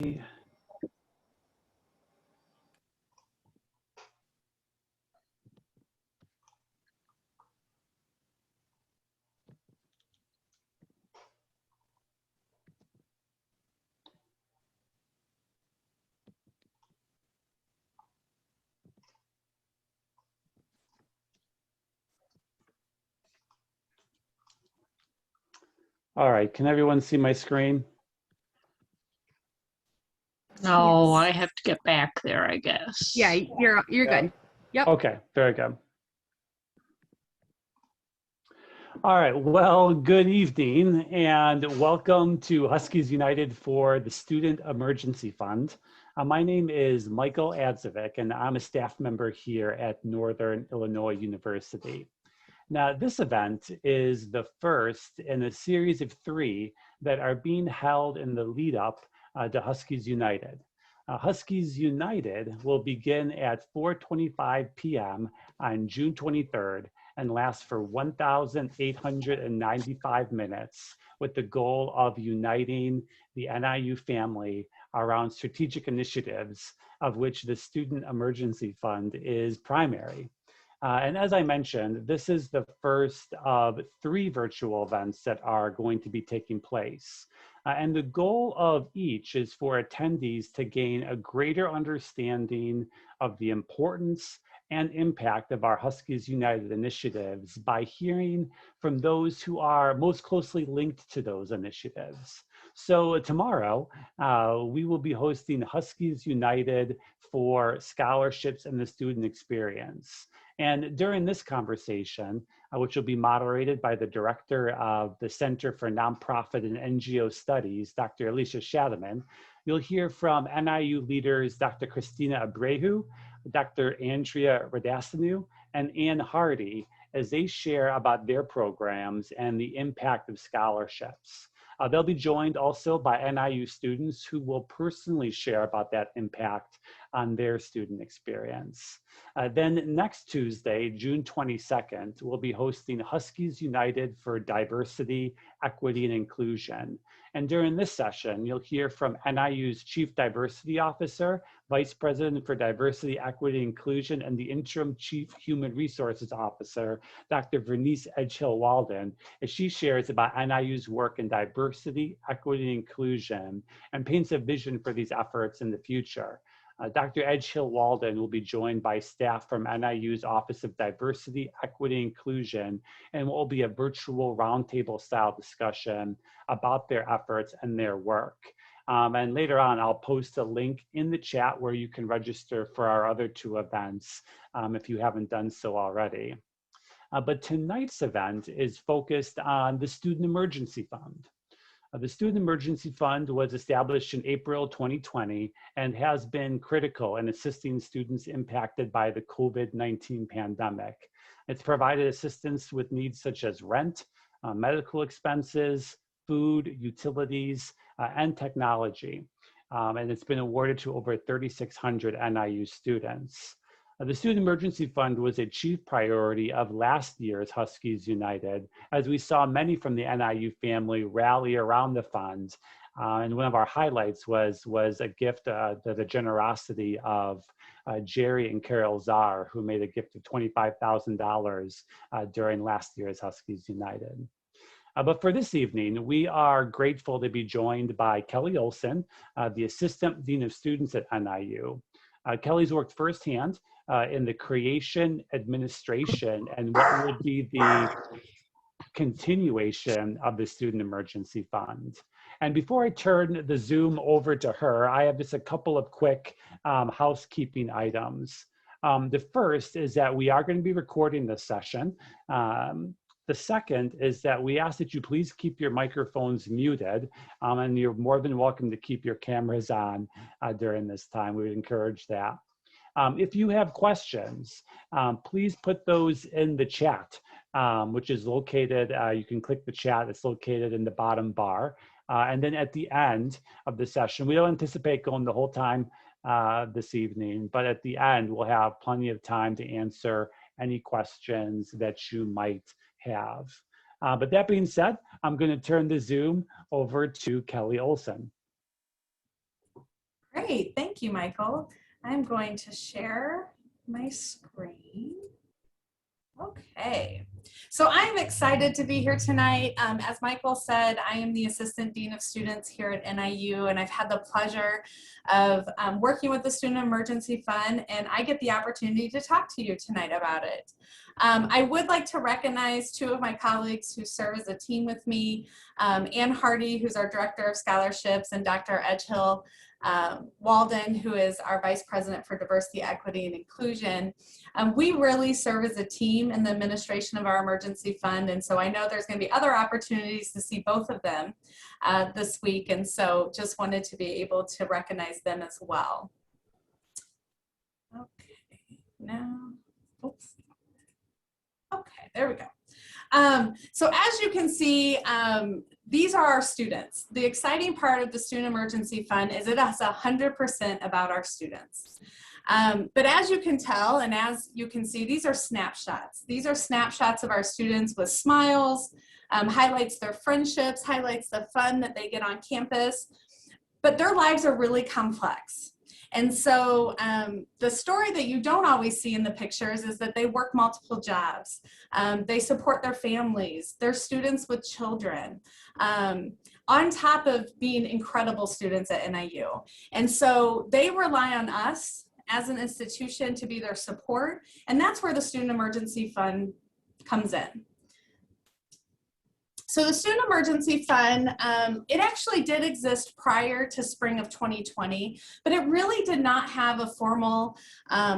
All right, can everyone see my screen? No, Yes. I have to get back there, I guess. Yeah, you're good. Yep. Okay, very good. All right, well, good evening and welcome to Huskies United for the Student Emergency Fund. My name is Michael Adzovic and I'm a staff member here at Northern Illinois University. Now, this event is the first in a series of 3 that are being held in the lead up to Huskies United. Huskies United will begin at 4:25 p.m. on June 23rd and last for 1,895 minutes with the goal of uniting the NIU family around strategic initiatives of which the Student Emergency Fund is primary. And as I mentioned, this is the first of 3 virtual events that are going to be taking place. And the goal of each is for attendees to gain a greater understanding of the importance and impact of our Huskies United initiatives by hearing from those who are most closely linked to those initiatives. So tomorrow, we will be hosting Huskies United for Scholarships and the Student Experience. And during this conversation, which will be moderated by the director of the Center for Nonprofit and NGO Studies, Dr. Alicia Shadaman, you'll hear from NIU leaders Dr. Christina Abreu, Dr. Andrea Radastanu, and Ann Hardy as they share about their programs and the impact of scholarships. They'll be joined also by NIU students who will personally share about that impact on their student experience. Then next Tuesday, June 22nd, we'll be hosting Huskies United for Diversity, Equity, and Inclusion. And during this session, you'll hear from NIU's Chief Diversity Officer, Vice President for Diversity, Equity, and Inclusion, and the Interim Chief Human Resources Officer, Dr. Vernice Edgehill-Walden, as she shares about NIU's work in diversity, equity, and inclusion, and paints a vision for these efforts in the future. Dr. Edgehill-Walden will be joined by staff from NIU's Office of Diversity, Equity, and Inclusion, and will be a virtual roundtable style discussion about their efforts and their work. And later on, I'll post a link in the chat where you can register for our other 2 events if you haven't done so already. But tonight's event is focused on the Student Emergency Fund. The Student Emergency Fund was established in April 2020 and has been critical in assisting students impacted by the COVID-19 pandemic. It's provided assistance with needs such as rent, medical expenses, food, utilities, and technology. And it's been awarded to over 3,600 NIU students. The Student Emergency Fund was a chief priority of last year's Huskies United, as we saw many from the NIU family rally around the fund. And one of our highlights was a gift, the generosity of Jerry and Carol Czar, who made a gift of $25,000 during last year's Huskies United. But for this evening, we are grateful to be joined by Kelly Olson, the Assistant Dean of Students at NIU. Kelly's worked firsthand in the creation, administration, and what will be the continuation of the Student Emergency Fund. And before I turn the Zoom over to her, I have just a couple of quick housekeeping items. The first is that we are going to be recording this session. The second is that we ask that you please keep your microphones muted, and you're more than welcome to keep your cameras on during this time. We would encourage that. If you have questions, please put those in the chat, which is located, you can click the chat, it's located in the bottom bar. And then at the end of the session, we don't anticipate going the whole time this evening, but at the end, we'll have plenty of time to answer any questions that you might have. But that being said, I'm going to turn the Zoom over to Kelly Olson. great. Thank you, Michael. I'm going to share my screen. Okay, so I'm excited to be here tonight. As Michael said, I am the Assistant Dean of Students here at NIU, and I've had the pleasure of working with the Student Emergency Fund, and I get the opportunity to talk to you tonight about it. I would like to recognize two of my colleagues who serve as a team with me, Ann Hardy, who's our Director of Scholarships, and Dr. Edgehill Walden, who is our Vice President for Diversity, Equity, and Inclusion. We really serve as a team in the administration of our emergency fund, and so I know there's going to be other opportunities to see both of them this week, and so just wanted to be able to recognize them as well. Okay, now, oops. Okay, there we go. So as you can see, these are our students. The exciting part of the Student Emergency Fund is it is 100% about our students. But as you can tell, and as you can see, these are snapshots. These are snapshots of our students with smiles, highlights their friendships, highlights the fun that they get on campus, but their lives are really complex. And so the story that you don't always see in the pictures is that they work multiple jobs. They support their families, they're students with children, on top of being incredible students at NIU. And so they rely on us as an institution to be their support, and that's where the Student Emergency Fund comes in. So the Student Emergency Fund, it actually did exist prior to spring of 2020, but it really did not have a formal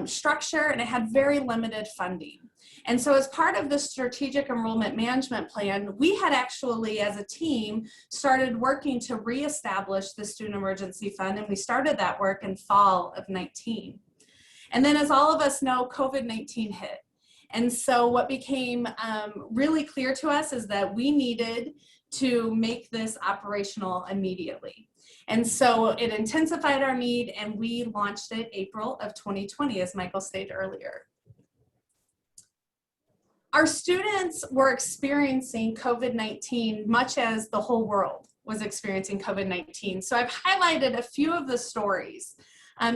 structure, and it had very limited funding. And so as part of the Strategic Enrollment Management Plan, we had actually, as a team, started working to reestablish the Student Emergency Fund, and we started that work in fall of 19. And then, as all of us know, COVID-19 hit. And so what became really clear to us is that we needed to make this operational immediately. And so it intensified our need, and we launched it April of 2020, as Michael stated earlier. Our students were experiencing COVID-19 much as the whole world was experiencing COVID-19. So I've highlighted a few of the stories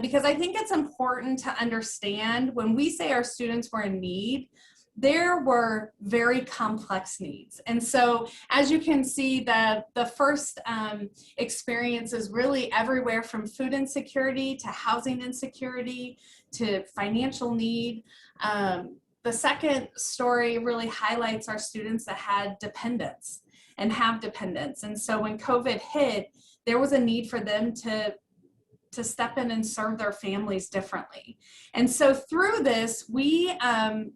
because I think it's important to understand when we say our students were in need, there were very complex needs. And so as you can see, the first experience is really everywhere from food insecurity to housing insecurity to financial need. The second story really highlights our students that had dependents and have dependents. And so when COVID hit, there was a need for them to step in and serve their families differently. And so through this, the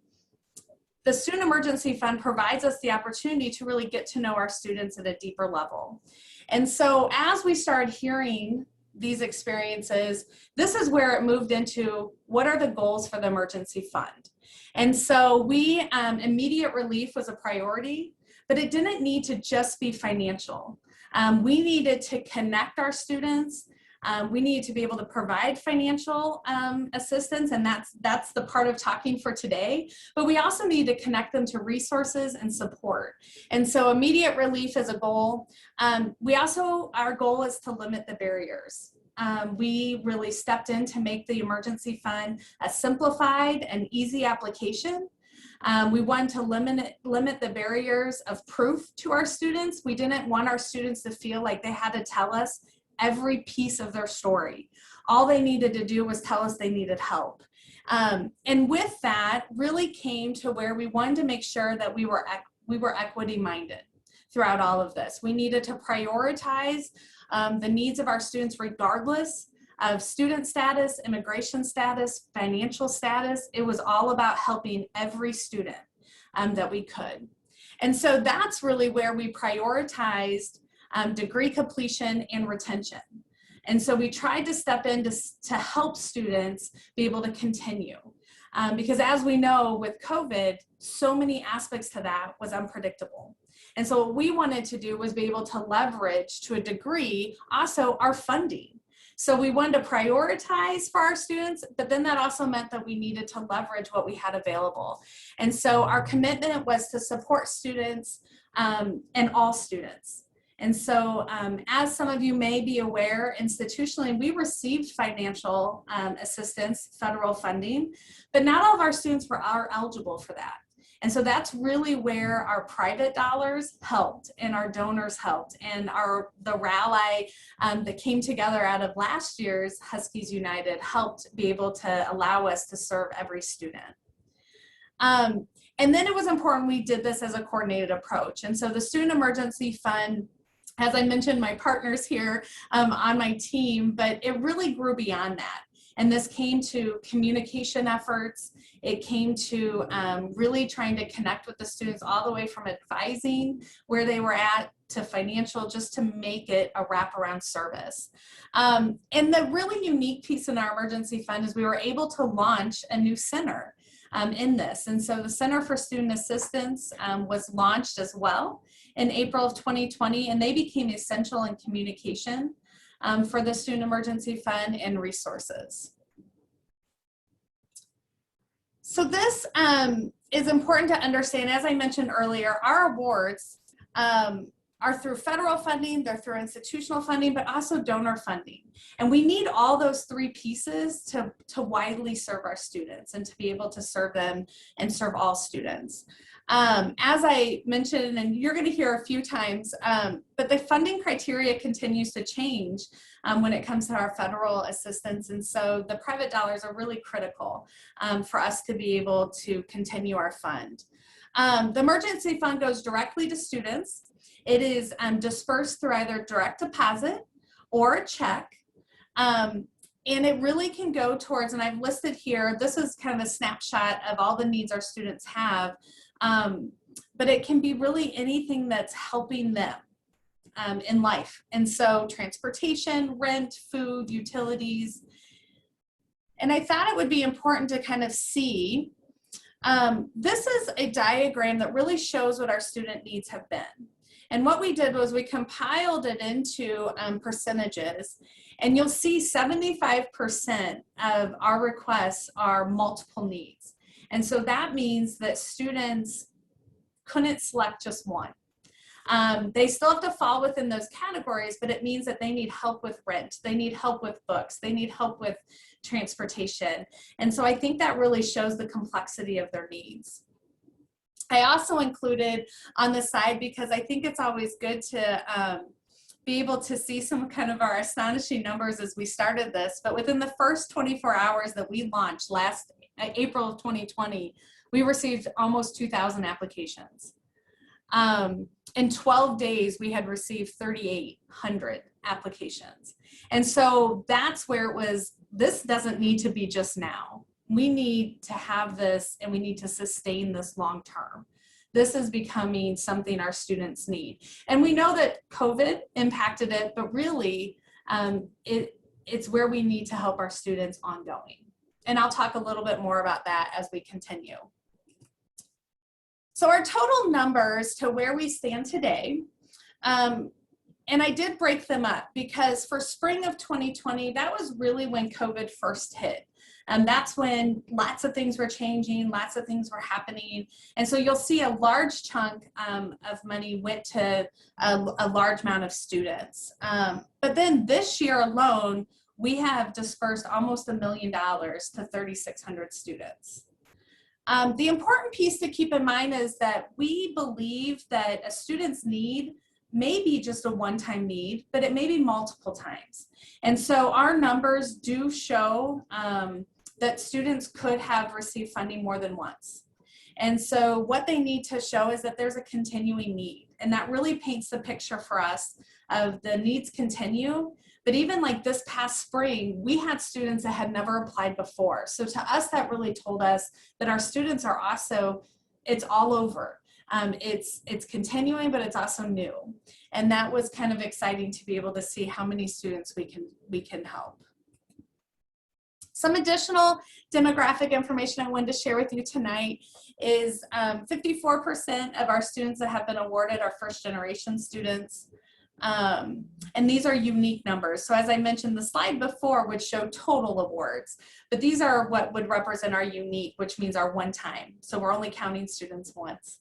Student Emergency Fund provides us the opportunity to really get to know our students at a deeper level. And so as we started hearing these experiences, this is where it moved into what are the goals for the emergency fund. And so immediate relief was a priority, but it didn't need to just be financial. We needed to connect our students. We needed to be able to provide financial assistance, and that's the part of talking for today. But we also need to connect them to resources and support. And so immediate relief is a goal. Our goal is to limit the barriers. We really stepped in to make the emergency fund a simplified and easy application. We wanted to limit the barriers of proof to our students. We didn't want our students to feel like they had to tell us every piece of their story. All they needed to do was tell us they needed help. And with that really came to where we wanted to make sure that we were equity minded throughout all of this. We needed to prioritize the needs of our students regardless of student status, immigration status, financial status. It was all about helping every student that we could. And so that's really where we prioritized degree completion and retention. And so we tried to step in to help students be able to continue. Because as we know with COVID, so many aspects to that was unpredictable. And so what we wanted to do was be able to leverage to a degree also our funding. So we wanted to prioritize for our students, but then that also meant that we needed to leverage what we had available. And so our commitment was to support students and all students. And so as some of you may be aware, institutionally, we received financial assistance, federal funding, but not all of our students are eligible for that. And so that's really where our private dollars helped and our donors helped, and the rally that came together out of last year's Huskies United helped be able to allow us to serve every student. And then it was important we did this as a coordinated approach. And so the Student Emergency Fund, as I mentioned, my partners here on my team, but it really grew beyond that. And this came to communication efforts. It came to really trying to connect with the students all the way from advising where they were at to financial, just to make it a wraparound service. And the really unique piece in our emergency fund is we were able to launch a new center in this. And so the Center for Student Assistance was launched as well in April of 2020, and they became essential in communication for the Student Emergency Fund and resources. So this is important to understand. As I mentioned earlier, our awards are through federal funding, they're through institutional funding, but also donor funding. And we need all those three pieces to widely serve our students and to be able to serve them and serve all students. As I mentioned, and you're going to hear a few times, but the funding criteria continues to change when it comes to our federal assistance. And so the private dollars are really critical for us to be able to continue our fund. The emergency fund goes directly to students. It is dispersed through either direct deposit or a check. And it really can go towards, and I've listed here, this is kind of a snapshot of all the needs our students have. But it can be really anything that's helping them in life. And so transportation, rent, food, utilities. And I thought it would be important to kind of see, this is a diagram that really shows what our student needs have been. And what we did was we compiled it into percentages, and you'll see 75% of our requests are multiple needs. And so that means that students couldn't select just one. They still have to fall within those categories, but it means that they need help with rent, they need help with books, they need help with transportation. And so I think that really shows the complexity of their needs. I also included on the side, because I think it's always good to be able to see some kind of our astonishing numbers as we started this, but within the first 24 hours that we launched last April of 2020, we received almost 2,000 applications. In 12 days, we had received 3,800 applications. And so that's where it was, this doesn't need to be just now. We need to have this, and we need to sustain this long term. This is becoming something our students need. And we know that COVID impacted it, but really it's where we need to help our students ongoing. And I'll talk a little bit more about that as we continue. So our total numbers to where we stand today, and I did break them up because for spring of 2020, that was really when COVID first hit. And that's when lots of things were changing, lots of things were happening. And so you'll see a large chunk of money went to a large amount of students. But then this year alone, we have dispersed almost $1 million to 3,600 students. The important piece to keep in mind is that we believe that a student's need may be just a one-time need, but it may be multiple times. And so our numbers do show that students could have received funding more than once. And so what they need to show is that there's a continuing need. And that really paints the picture for us of the needs continue. But even like this past spring, we had students that had never applied before. So to us, that really told us that our students are also, it's all over. It's continuing, but it's also new. And that was kind of exciting to be able to see how many students we can help. Some additional demographic information I wanted to share with you tonight is 54% of our students that have been awarded are first generation students. And these are unique numbers. So as I mentioned, the slide before would show total awards, but these are what would represent our unique, which means our one time. So we're only counting students once.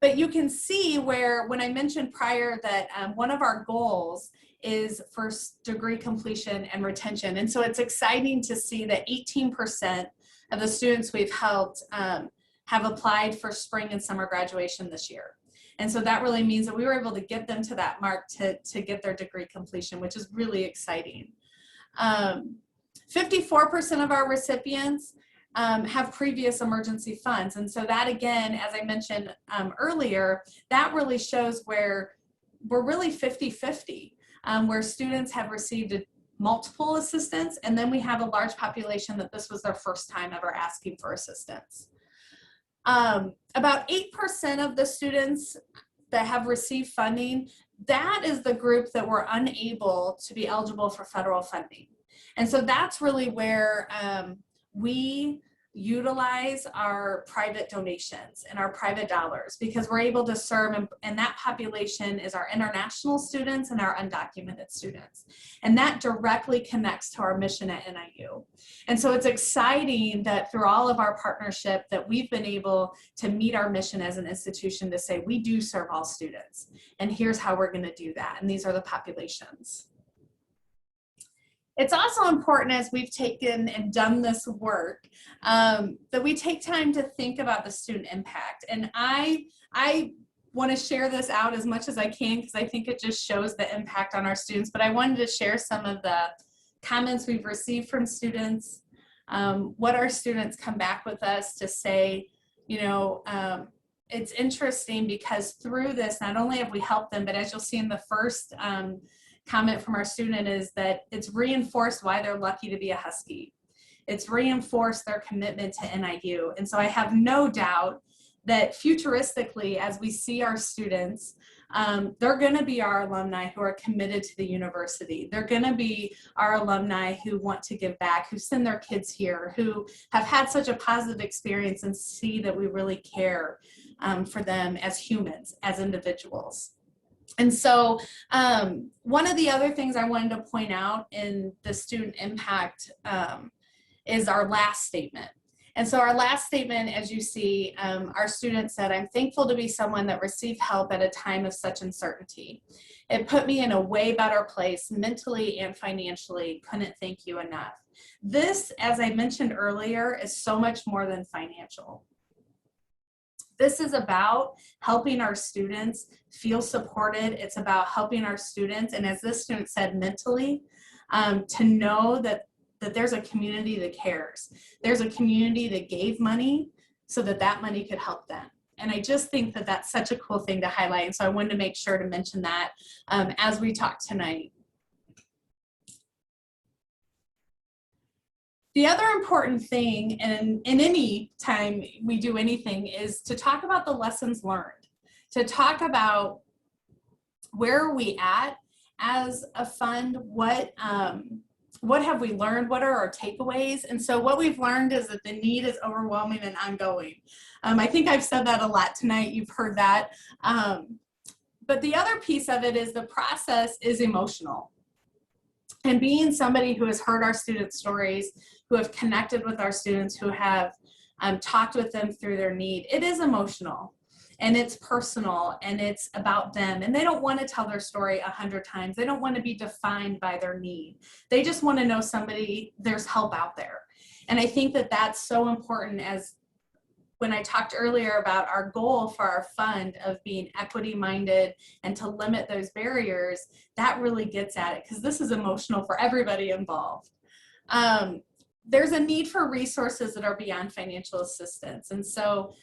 But But you can see where, when I mentioned prior that one of our goals is first degree completion and retention. And so it's exciting to see that 18% of the students we've helped have applied for spring and summer graduation this year. And so that really means that we were able to get them to that mark to get their degree completion, which is really exciting. 54% of our recipients have previous emergency funds. And so that, again, as I mentioned earlier, that really shows where we're really 50-50, where students have received multiple assistance, and then we have a large population that this was their first time ever asking for assistance. About 8% of the students that have received funding, that is the group that were unable to be eligible for federal funding. And so that's really where we utilize our private donations and our private dollars, because we're able to serve, and that population is our international students and our undocumented students. And that directly connects to our mission at NIU. And so it's exciting that through all of our partnership that we've been able to meet our mission as an institution to say, we do serve all students, and here's how we're going to do that. And these are the populations. It's also important, as we've taken and done this work, that we take time to think about the student impact. And I want to share this out as much as I can, because I think it just shows the impact on our students. But I wanted to share some of the comments we've received from students, what our students come back with us to say. You know, it's interesting because through this, not only have we helped them, but as you'll see in the first comment from our student, is that it's reinforced why they're lucky to be a Husky. It's reinforced their commitment to NIU. And so I have no doubt that futuristically, as we see our students, they're going to be our alumni who are committed to the university. They're going to be our alumni who want to give back, who send their kids here, who have had such a positive experience and see that we really care for them as humans, as individuals. And so one of the other things I wanted to point out in the student impact is our last statement. And so our last statement, as you see, our student said, "I'm thankful to be someone that received help at a time of such uncertainty. It put me in a way better place mentally and financially. Couldn't thank you enough." This, as I mentioned earlier, is so much more than financial. This is about helping our students feel supported. It's about helping our students, and as this student said, mentally, to know that there's a community that cares. There's a community that gave money so that that money could help them. And I just think that that's such a cool thing to highlight. And so I wanted to make sure to mention that as we talk tonight. The other important thing, and in any time we do anything, is to talk about the lessons learned, to talk about where are we at as a fund, what have we learned, what are our takeaways. And so what we've learned is that the need is overwhelming and ongoing. I think I've said that a lot tonight, you've heard that. But the other piece of it is the process is emotional. And being somebody who has heard our students' stories, who have connected with our students, who have talked with them through their need, it is emotional and it's personal and it's about them. And they don't want to tell their story 100 times. They don't want to be defined by their need. They just want to know there's help out there. And I think that that's so important, as when I talked earlier about our goal for our fund of being equity-minded and to limit those barriers, that really gets at it, because this is emotional for everybody involved. There's a need for resources that are beyond financial assistance. And so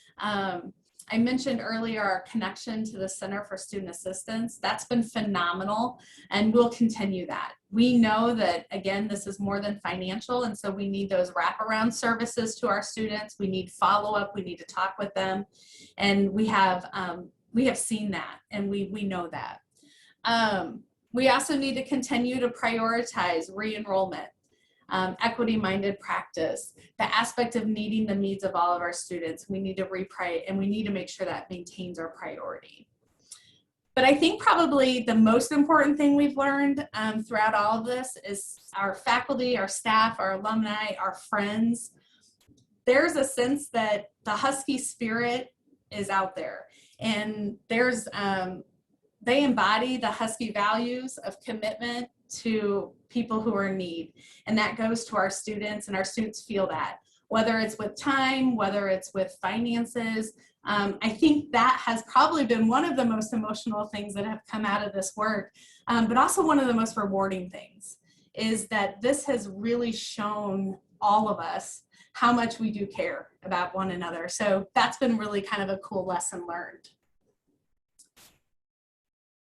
I mentioned earlier our connection to the Center for Student Assistance. That's been phenomenal, and we'll continue that. We know that, again, this is more than financial, and so we need those wraparound services to our students. We need follow-up. We need to talk with them, and we have seen that, and we know that. We also need to continue to prioritize re-enrollment. Equity-minded practice, the aspect of meeting the needs of all of our students. We need to and we need to make sure that maintains our priority. But I think probably the most important thing we've learned throughout all of this is our faculty, our staff, our alumni, our friends. There's a sense that the Husky spirit is out there. And there's, they embody the Husky values of commitment to people who are in need. And that goes to our students, and our students feel that, whether it's with time, whether it's with finances. I think that has probably been one of the most emotional things that have come out of this work, but also one of the most rewarding things is that this has really shown all of us how much we do care about one another. So that's been really kind of a cool lesson learned.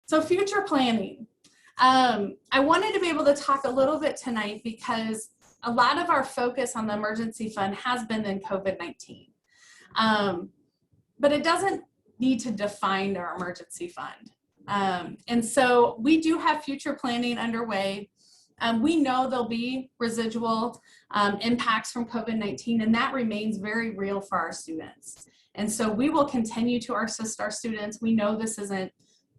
So future planning. I wanted to be able to talk a little bit tonight because a lot of our focus on the emergency fund has been in COVID-19. But it doesn't need to define our emergency fund. And so we do have future planning underway. We know there'll be residual impacts from COVID-19, and that remains very real for our students. And so we will continue to assist our students. We know this isn't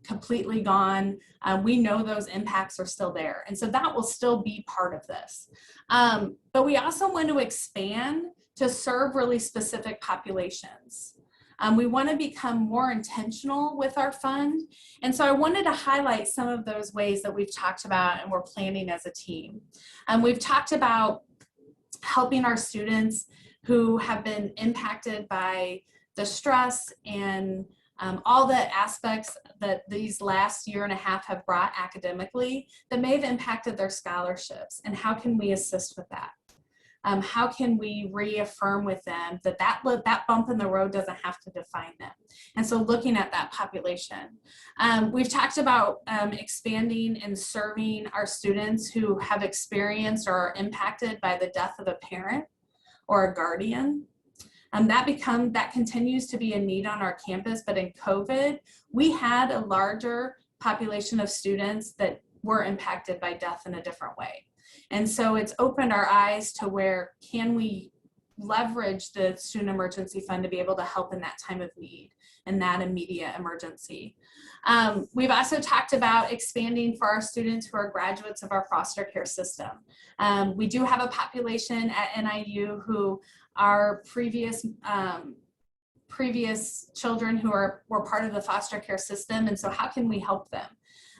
completely gone. We know those impacts are still there. And so that will still be part of this. But we also want to expand to serve really specific populations. We want to become more intentional with our fund. And so I wanted to highlight some of those ways that we've talked about and we're planning as a team. We've talked about helping our students who have been impacted by the stress and all the aspects that these last year and a half have brought academically that may have impacted their scholarships, and how can we assist with that? How can we reaffirm with them that that bump in the road doesn't have to define them? And so looking at that population. We've talked about expanding and serving our students who have experienced or are impacted by the death of a parent or a guardian. That continues to be a need on our campus, but in COVID, we had a larger population of students that were impacted by death in a different way. And so it's opened our eyes to where can we leverage the Student Emergency Fund to be able to help in that time of need and that immediate emergency. We've also talked about expanding for our students who are graduates of our foster care system. We do have a population at NIU who are previous children who were part of the foster care system, and so how can we help them?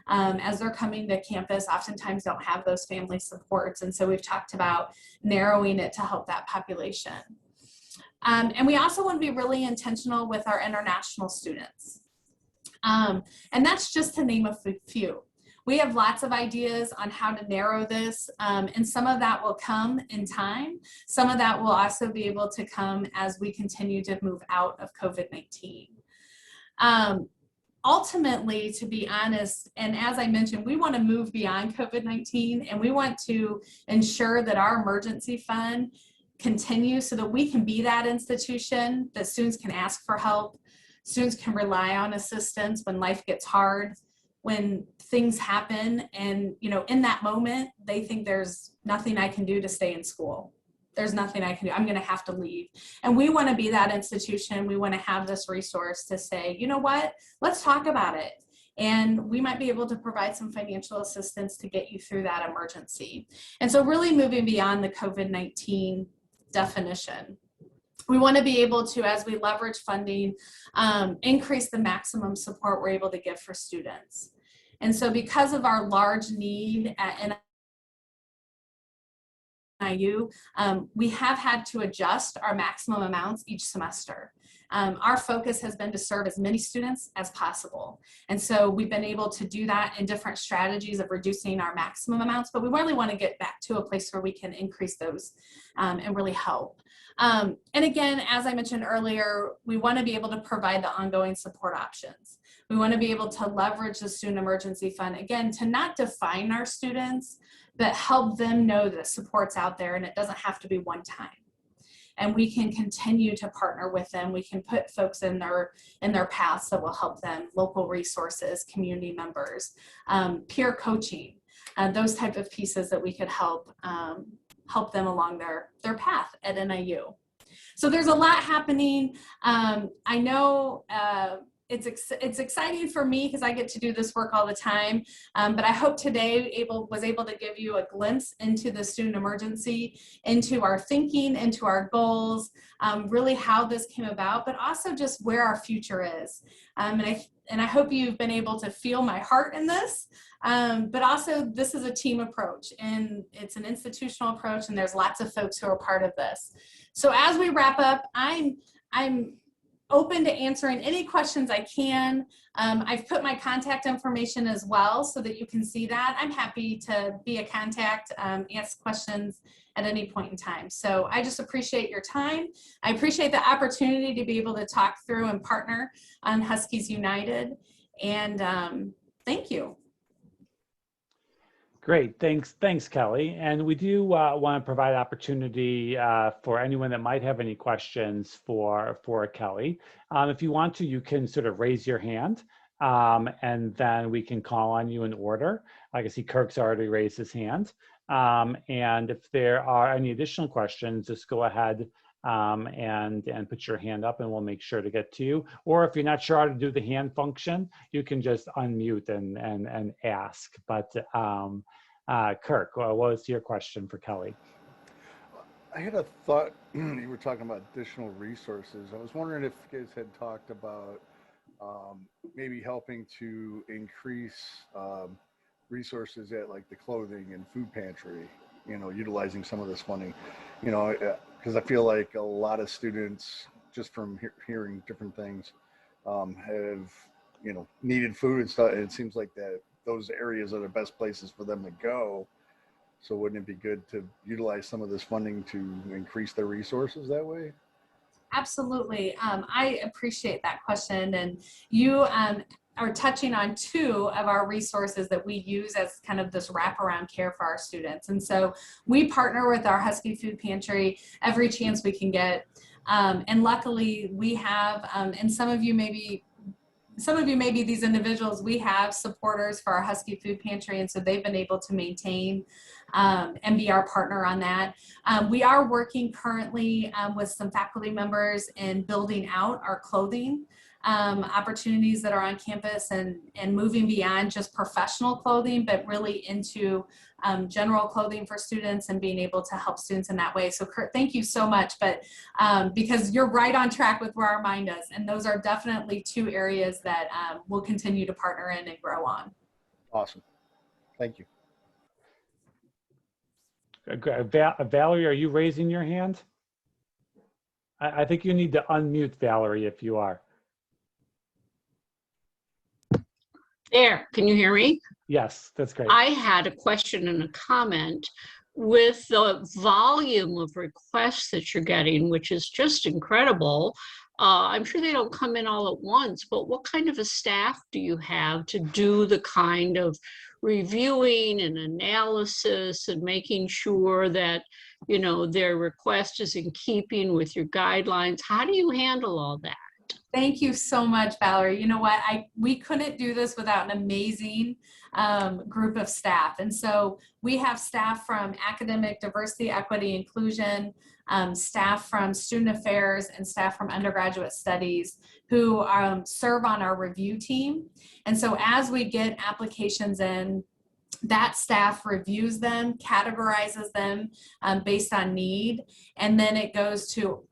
As they're coming to campus, oftentimes don't have those family supports, and so we've talked about narrowing it to help that population. And we also want to be really intentional with our international students. And that's just to name a few. We have lots of ideas on how to narrow this, and some of that will come in time. Some of that will also be able to come as we continue to move out of COVID-19. Ultimately, to be honest, and as I mentioned, we want to move beyond COVID-19, and we want to ensure that our emergency fund continues so that we can be that institution that students can ask for help, students can rely on assistance when life gets hard, when things happen, and in that moment, they think there's nothing I can do to stay in school. There's nothing I can do. I'm going to have to leave. And we want to be that institution. We want to have this resource to say, you know what, let's talk about it. And we might be able to provide some financial assistance to get you through that emergency. And so really moving beyond the COVID-19 definition. We want to be able to, as we leverage funding, increase the maximum support we're able to give for students. And so because of our large need at NIU, we have had to adjust our maximum amounts each semester. Our focus has been to serve as many students as possible. And so we've been able to do that in different strategies of reducing our maximum amounts, but we really want to get back to a place where we can increase those and really help. And again, as I mentioned earlier, we want to be able to provide the ongoing support options. We want to be able to leverage the Student Emergency Fund, again, to not define our students, but help them know that support's out there and it doesn't have to be one time. And we can continue to partner with them. We can put folks in their paths that will help them, local resources, community members, peer coaching, those type of pieces that we could help them along their path at NIU. So there's a lot happening. I know it's exciting for me because I get to do this work all the time. But I hope today was able to give you a glimpse into the student emergency, into our thinking, into our goals, really how this came about, but also just where our future is. And I hope you've been able to feel my heart in this, but also this is a team approach and it's an institutional approach, and there's lots of folks who are part of this. So as we wrap up, I'm open to answering any questions I can. I've put my contact information as well so that you can see that. I'm happy to be a contact, ask questions at any point in time. So I just appreciate your time. I appreciate the opportunity to be able to talk through and partner on Huskies United. And thank you. Great, thanks, Kelly. And we do want to provide opportunity for anyone that might have any questions for Kelly. If you want to, you can sort of raise your hand, and then we can call on you in order. I can see Kirk's already raised his hand. And if there are any additional questions, just go ahead and put your hand up and we'll make sure to get to you. Or if you're not sure how to do the hand function, you can just unmute and ask. But Kirk, what was your question for Kelly? I had a thought, you were talking about additional resources. I was wondering if you guys had talked about maybe helping to increase resources at like the clothing and food pantry, utilizing some of this funding, because I feel like a lot of students, just from hearing different things, have, needed food and stuff. And it seems like that those areas are the best places for them to go. So wouldn't it be good to utilize some of this funding to increase their resources that way? Absolutely. I appreciate that question. And you are touching on two of our resources that we use as kind of this wraparound care for our students. And so we partner with our Husky Food Pantry every chance we can get. And luckily we have, and some of you may be these individuals, we have supporters for our Husky Food Pantry, and so they've been able to maintain and be our partner on that. We are working currently with some faculty members in building out our clothing opportunities that are on campus and moving beyond just professional clothing, but really into general clothing for students and being able to help students in that way. So Kurt, thank you so much, but because you're right on track with where our mind is. And those are definitely two areas that we'll continue to partner in and grow on. Awesome. Thank you. Valerie, are you raising your hand? I think you need to unmute Valerie if you are. There, can you hear me? Yes, that's great. I had a question and a comment. With the volume of requests that you're getting, which is just incredible, I'm sure they don't come in all at once, but what kind of a staff do you have to do the kind of reviewing and analysis and making sure that, their request is in keeping with your guidelines? How do you handle all that? Thank you so much, Valerie. You know what? We couldn't do this without an amazing group of staff. And so we have staff from academic diversity, equity, inclusion, staff from student affairs, and staff from undergraduate studies who serve on our review team. And so as we get applications in, that staff reviews them, categorizes them based on need, and then it goes to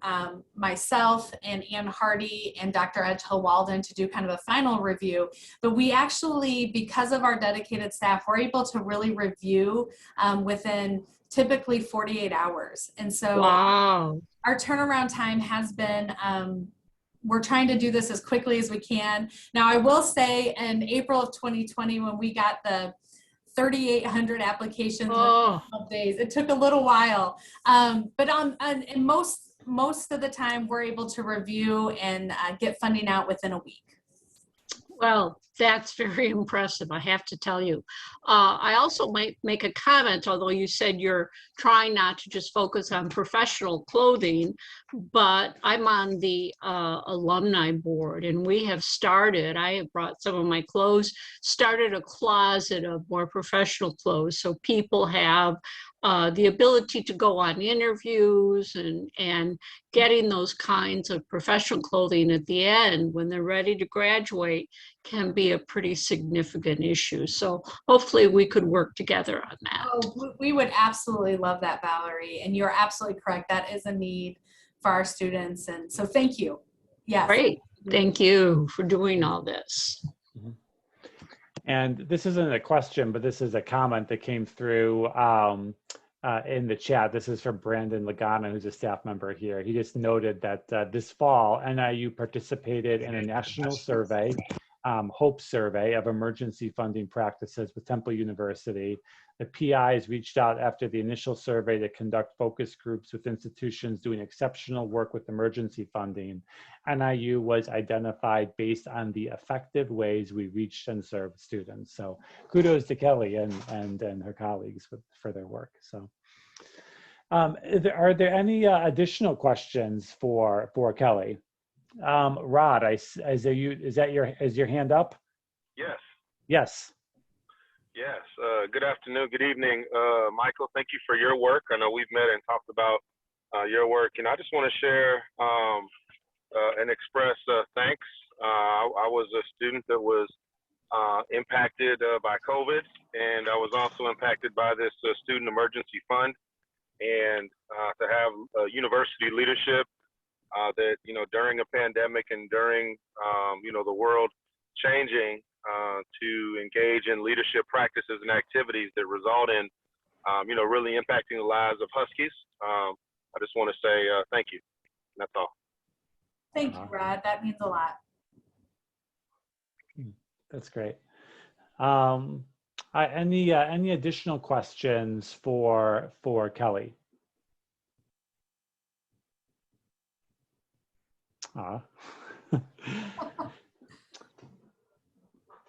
myself and Ann Hardy and Dr. Edgehill Walden to do kind of a final review. But we actually, because of our dedicated staff, we're able to really review within typically 48 hours. And so wow. Our turnaround time has been we're trying to do this as quickly as we can. Now, I will say in April of 2020, when we got the 3,800 applications in 12 days. It took a little while, but in most of the time, we're able to review and get funding out within a week. Well, That's very impressive, I have to tell you. I also might make a comment, although you said you're trying not to just focus on professional clothing, but I'm on the alumni board, and we have started, I have brought some of my clothes, started a closet of more professional clothes. So people have the ability to go on interviews and getting those kinds of professional clothing at the end when they're ready to graduate can be a pretty significant issue. So hopefully we could work together on that. Oh, we would absolutely love that, Valerie. And you're absolutely correct. That is a need for our students. And so thank you. Yes. Great. Thank you for doing all this. And this isn't a question, but this is a comment that came through in the chat. This is from Brandon Lagana, who's a staff member here. He just noted that this fall, NIU participated in a national survey, HOPE survey of emergency funding practices with Temple University. The PIs reached out after the initial survey to conduct focus groups with institutions doing exceptional work with emergency funding. NIU was identified based on the effective ways we reached and served students. So kudos to Kelly and her colleagues for their work. So are there any additional questions for Kelly? Rod, is your hand up? Yes. Yes. Yes. Good afternoon. Good evening, Michael. Thank you for your work. I know we've met and talked about your work, and I just want to share and express thanks. I was a student that was impacted by COVID, and I was also impacted by this student emergency fund. And to have university leadership that, during a pandemic and during, the world changing, to engage in leadership practices and activities that result in, really impacting the lives of Huskies. I just want to say thank you. That's all. Thank you, Rod. That means a lot. That's great. Any additional questions for Kelly?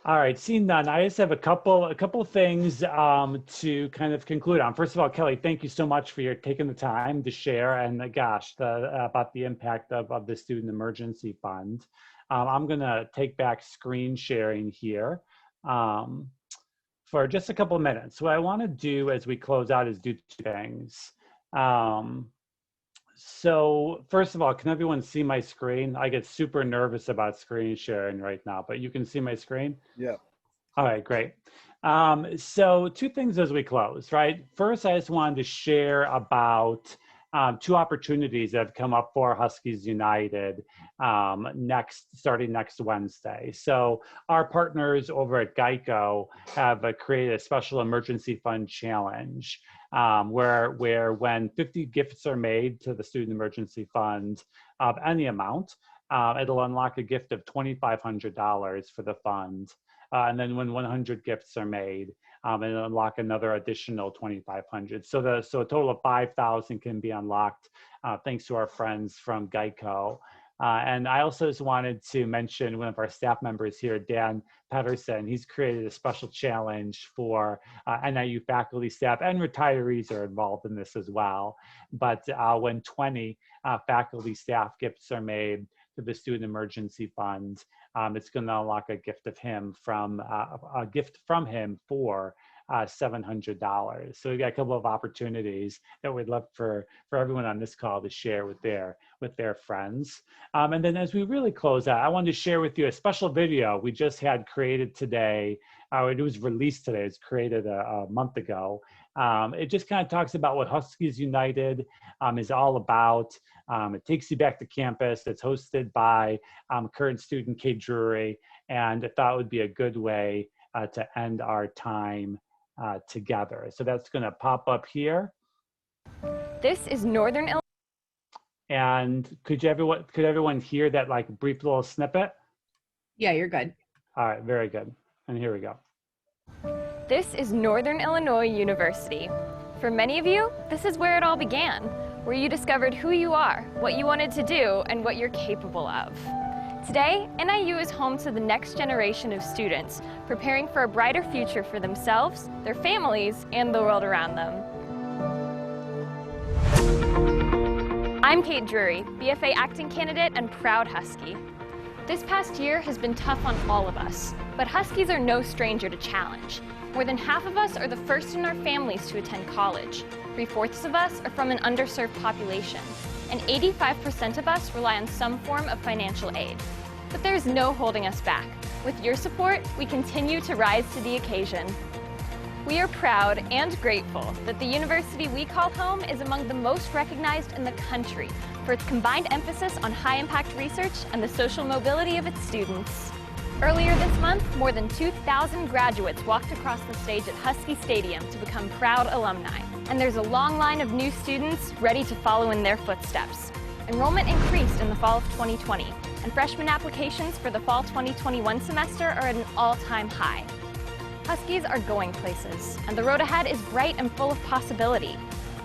All right, seeing none, I just have a couple things to kind of conclude on. First of all, Kelly, thank you so much for taking the time to share, and about the impact of the Student Emergency Fund. I'm gonna take back screen sharing here for just a couple of minutes. What I wanna do as we close out is do two things. So first of all, can everyone see my screen? I get super nervous about screen sharing right now, but you can see my screen? Yeah. All right, great. So two things as we close, right? First, I just wanted to share about two opportunities that have come up for Huskies United starting next Wednesday. So our partners over at Geico have created a special emergency fund challenge where when 50 gifts are made to the Student Emergency Fund of any amount, it'll unlock a gift of $2,500 for the fund. And then when 100 gifts are made, it'll unlock another additional $2,500. So a total of 5,000 can be unlocked thanks to our friends from Geico. And I also just wanted to mention one of our staff members here, Dan Pedersen. He's created a special challenge for NIU faculty, staff, and retirees are involved in this as well. But when 20 faculty staff gifts are made to the Student Emergency Fund, it's going to unlock a gift from him for $700. So we got a couple of opportunities that we'd love for everyone on this call to share with their friends. And then as we really close out, I wanted to share with you a special video we just had created today. It was released today. It's created a month ago. It just kind of talks about what Huskies United is all about. It takes you back to campus. It's hosted by current student Kate Drury, and I thought it would be a good way to end our time together. So that's going to pop up here. This is Northern Illinois. And could everyone hear that like brief little snippet? Yeah, you're good. All right, very good. And here we go. This is Northern Illinois University. For many of you, this is where it all began, where you discovered who you are, what you wanted to do, and what you're capable of. Today, NIU is home to the next generation of students, preparing for a brighter future for themselves, their families, and the world around them. I'm Kate Drury, BFA acting candidate and proud Husky. This past year has been tough on all of us, but Huskies are no stranger to challenge. More than half of us are the first in our families to attend college. 3/4 of us are from an underserved population, and 85% of us rely on some form of financial aid. But there's no holding us back. With your support, we continue to rise to the occasion. We are proud and grateful that the university we call home is among the most recognized in the country for its combined emphasis on high-impact research and the social mobility of its students. Earlier this month, more than 2,000 graduates walked across the stage at Husky Stadium to become proud alumni. And there's a long line of new students ready to follow in their footsteps. Enrollment increased in the fall of 2020, and freshman applications for the fall 2021 semester are at an all-time high. Huskies are going places, and the road ahead is bright and full of possibility.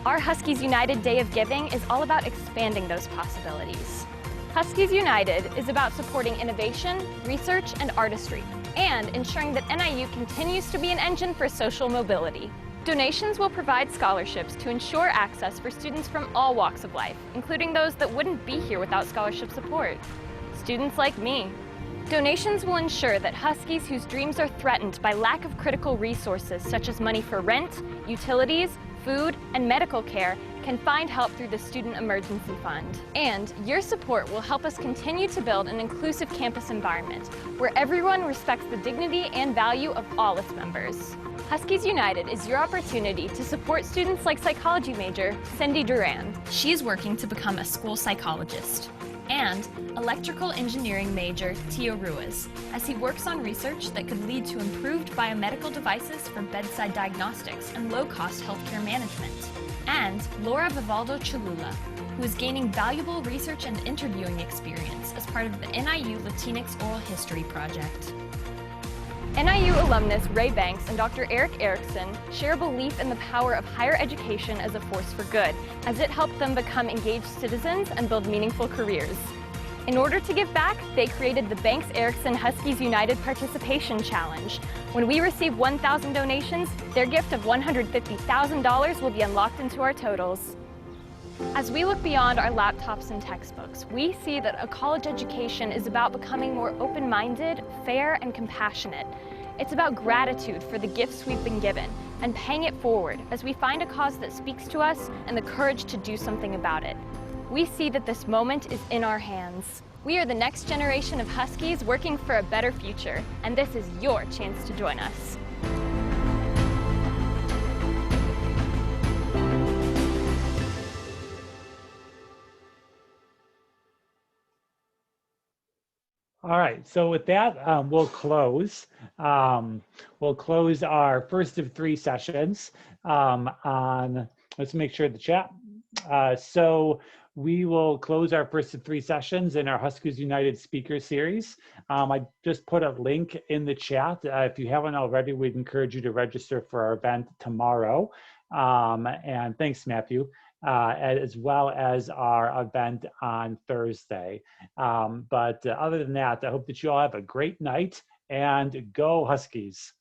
Our Huskies United Day of Giving is all about expanding those possibilities. Huskies United is about supporting innovation, research, and artistry, and ensuring that NIU continues to be an engine for social mobility. Donations will provide scholarships to ensure access for students from all walks of life, including those that wouldn't be here without scholarship support. Students like me. Donations will ensure that Huskies whose dreams are threatened by lack of critical resources such as money for rent, utilities, food, and medical care can find help through the Student Emergency Fund. And your support will help us continue to build an inclusive campus environment where everyone respects the dignity and value of all its members. Huskies United is your opportunity to support students like psychology major Cindy Duran. She is working to become a school psychologist. And electrical engineering major Tio Ruiz, as he works on research that could lead to improved biomedical devices for bedside diagnostics and low-cost healthcare management. And Laura Vivaldo Cholula, who is gaining valuable research and interviewing experience as part of the NIU Latinx Oral History Project. NIU alumnus Ray Banks and Dr. Eric Erickson share a belief in the power of higher education as a force for good, as it helped them become engaged citizens and build meaningful careers. In order to give back, they created the Banks-Erickson Huskies United Participation Challenge. When we receive 1,000 donations, their gift of $150,000 will be unlocked into our totals. As we look beyond our laptops and textbooks, we see that a college education is about becoming more open-minded, fair, and compassionate. It's about gratitude for the gifts we've been given and paying it forward as we find a cause that speaks to us and the courage to do something about it. We see that this moment is in our hands. We are the next generation of Huskies working for a better future, and this is your chance to join us. All right, so with that, we'll close. We'll close our first of 3 sessions let's make sure the chat. So we will close our first of 3 sessions in our Huskies United Speaker Series. I just put a link in the chat. If you haven't already, we'd encourage you to register for our event tomorrow. And thanks, Matthew. As well as our event on Thursday. But other than that, I hope that you all have a great night and go Huskies.